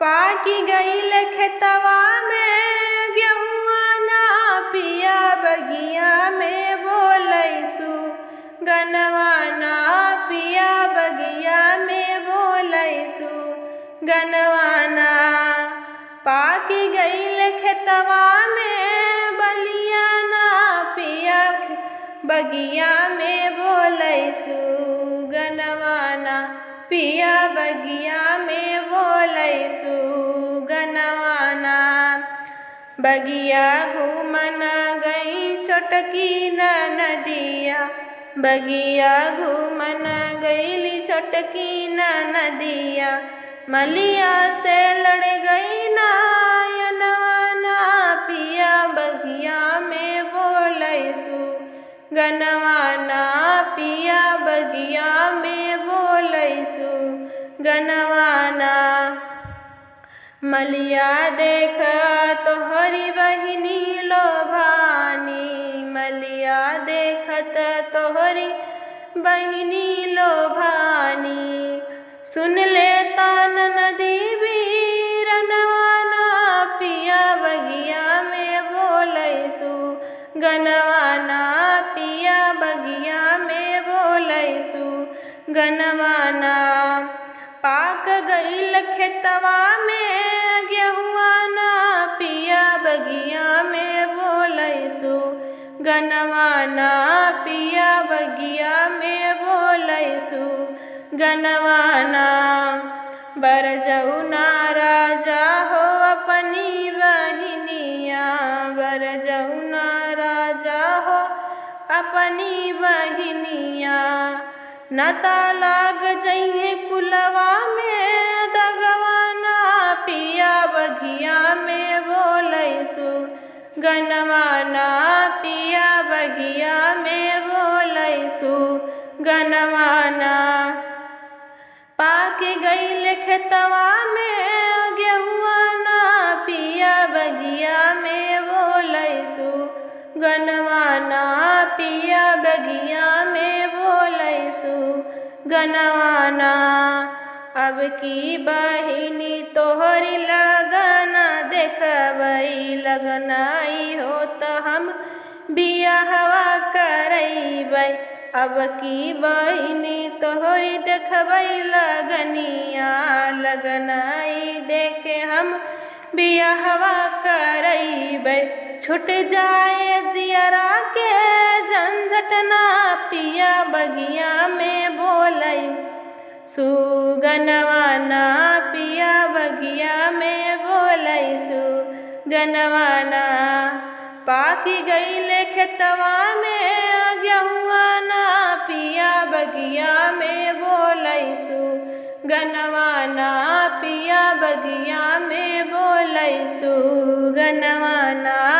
पाकी गईल खेतवा में गेहुआ ना पिया बगिया में बोलैसु गनवा ना पिया बगिया में बोलैसु गनवा ना। पाकी गईल खेतवा में बलिया ना पिया बगिया में बोलैसु गनवा ना पिया बगिया में बोलैसु गनवा ना। बगिया घूमन गई छोटकी नदिया बगिया घूमन गईली छोटकी नदिया मलिया से लड़ गई नायनवा ना पिया बगिया में बोलैसु गनवा ना पिया बगिया में बोलैसु गनवा ना। मलिया देख तोहरी बहिनी लोभानी मलिया देखत तोहरी बहिनी लोभानी सुन ले तान नदी बीरनवा ना पिया बगिया में बोलैसु गनवा ना पिया बगिया में बोलैसु गनवा ना। पाक गईल खेतवा में गेहुआ ना पिया बगिया में बोलैसु गनवा ना पिया बगिया में बोलैसु गनवा ना। बरजउना राजा हो अपनी बहिनिया बरजउना राजा हो अपनी बहिनिया नता लाग जइहे कुलवा में दगवा ना पिया बगिया में बोलैसु गनवा ना पिया बगिया में बोलैसु गनवा ना। पाक गईल खेतवा में गेहुआ ना पिया बगिया में बोलैसु गनवा ना पिया बगिया में बोलैसु गनवा ना। अब की बहिनी तोहरी लगन देखबई लगनाई हो तो हम बियाहवा करैबै अब की बहिनी तोहरी देखबई लगनिया लगनाई देके हम बियाहवा करैबै छूट जाए जियरा के झंझट ना पिया बगिया में बोलै सुगनवा ना पिया बगिया में बोलैसु गनवा ना। पाकी गईल खेतवा में गेहुआ ना पिया बगिया में बोलैसु गनवा ना पिया बगिया में बोलैसु गनवा ना।